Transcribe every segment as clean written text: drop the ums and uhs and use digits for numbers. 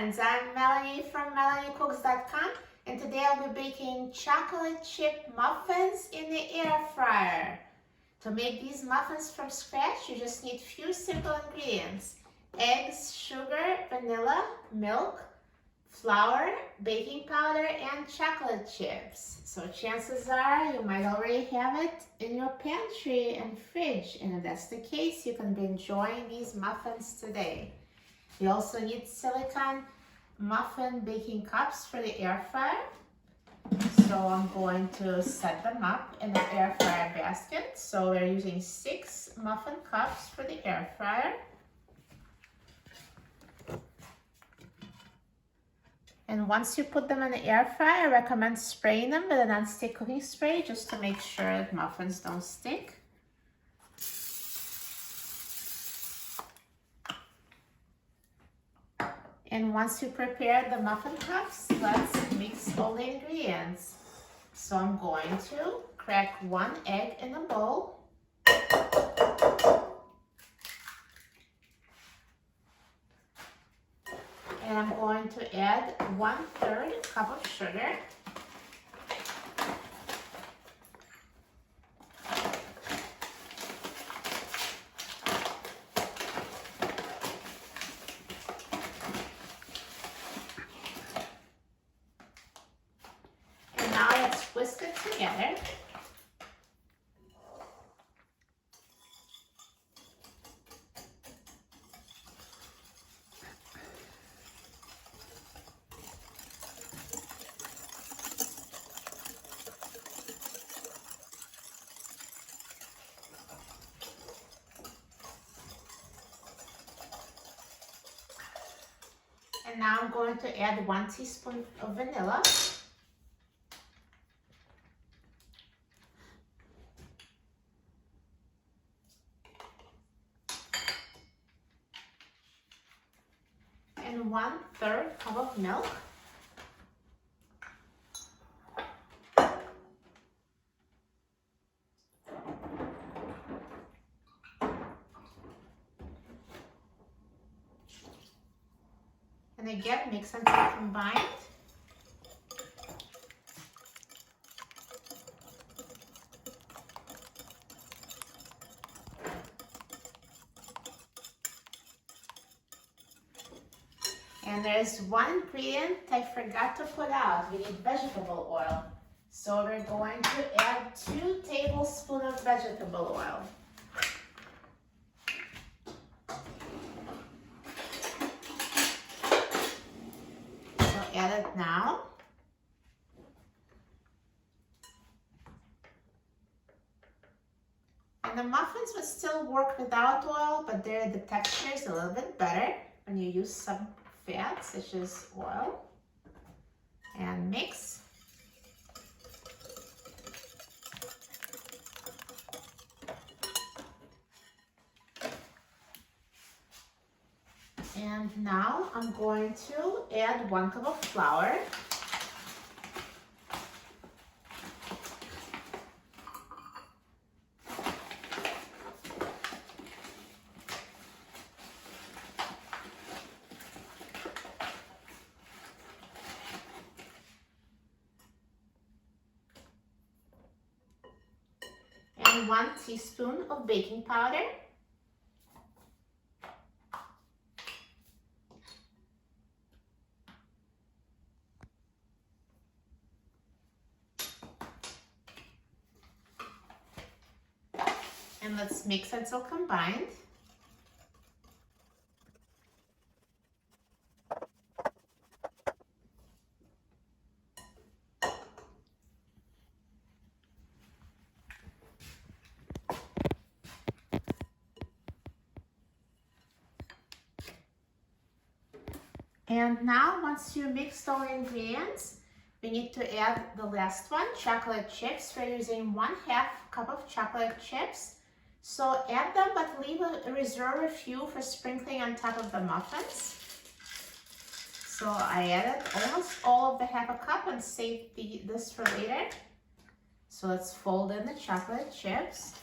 Muffins. I'm Melanie from MelanieCooks.com, and today I'll be baking chocolate chip muffins in the air fryer. To make these muffins from scratch, you just need few simple ingredients: eggs, sugar, vanilla, milk, flour, baking powder, and chocolate chips. So chances are you might already have it in your pantry and fridge, and if that's the case, you can be enjoying these muffins today. You also need silicone muffin baking cups for the air fryer. So I'm going to set them up in the air fryer basket. So we're using 6 muffin cups for the air fryer. And once you put them in the air fryer, I recommend spraying them with a non-stick cooking spray just to make sure that muffins don't stick. And once you prepare the muffin cups, let's mix all the ingredients. So I'm going to crack 1 egg in a bowl. And I'm going to add 1/3 cup of sugar. And now let's whisk it together. And now I'm going to add 1 teaspoon of vanilla. And 1/3 cup of milk. And again, mix until combined. And there's one ingredient I forgot to put out. We need vegetable oil. So we're going to add 2 tablespoons of vegetable oil. So add it now. And the muffins would still work without oil, but the texture is a little bit better when you use some fat, such as oil. And mix. And now I'm going to add 1 cup of flour. And 1 teaspoon of baking powder. And let's mix until combined. And now, once you mix all the ingredients, we need to add the last one, chocolate chips. We're using 1/2 cup of chocolate chips. So add them, but reserve a few for sprinkling on top of the muffins. So I added almost all of the 1/2 cup and saved this for later. So let's fold in the chocolate chips.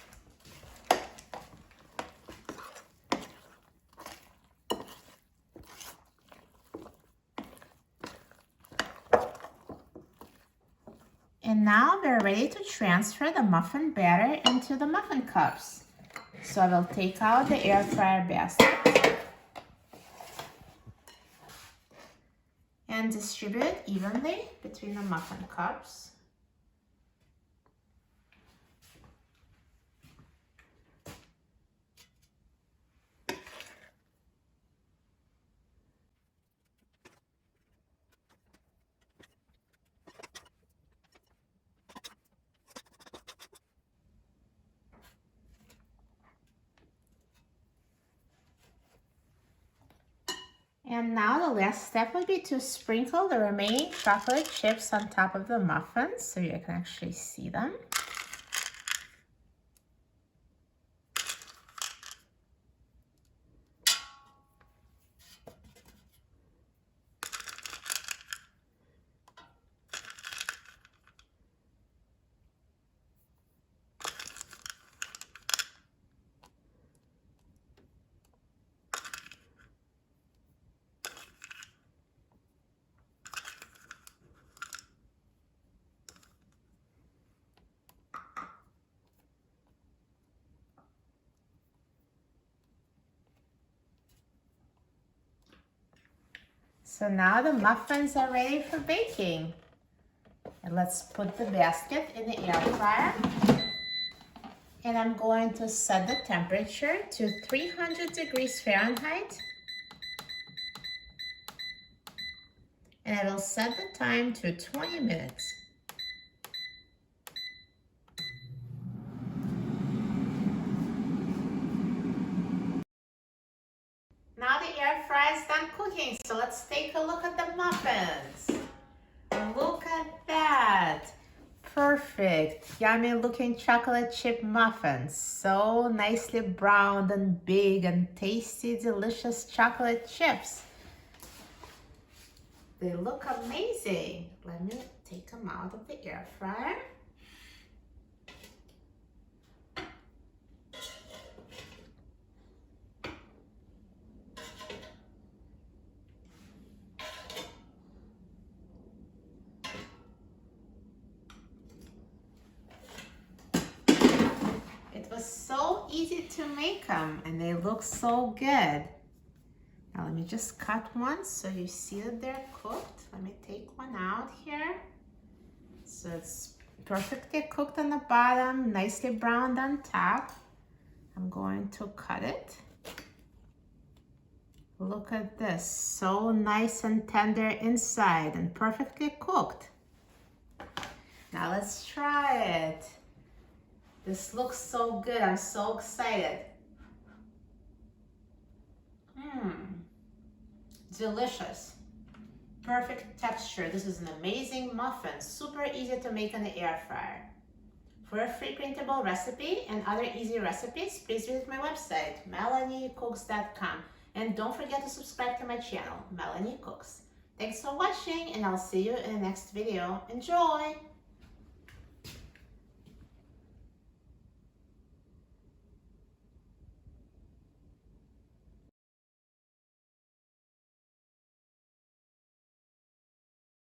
And now we're ready to transfer the muffin batter into the muffin cups. So I will take out the air fryer basket and distribute it evenly between the muffin cups. And now the last step would be to sprinkle the remaining chocolate chips on top of the muffins so you can actually see them. So now the muffins are ready for baking. And let's put the basket in the air fryer. And I'm going to set the temperature to 300 degrees Fahrenheit. And I will set the time to 20 minutes. Now the air fryer is done cooking, so let's take a look at the muffins. Look at that. Perfect, yummy looking chocolate chip muffins. So nicely browned and big and tasty, delicious chocolate chips. They look amazing. Let me take them out of the air fryer. It was so easy to make them and they look so good. Now let me just cut one so you see that they're cooked. Let me take one out here. So it's perfectly cooked on the bottom, nicely browned on top. I'm going to cut it. Look at this, so nice and tender inside and perfectly cooked. Now let's try it. This looks so good, I'm so excited. Delicious. Perfect texture. This is an amazing muffin, super easy to make in the air fryer. For a free printable recipe and other easy recipes, please visit my website, melaniecooks.com. And don't forget to subscribe to my channel, Melanie Cooks. Thanks for watching and I'll see you in the next video. Enjoy!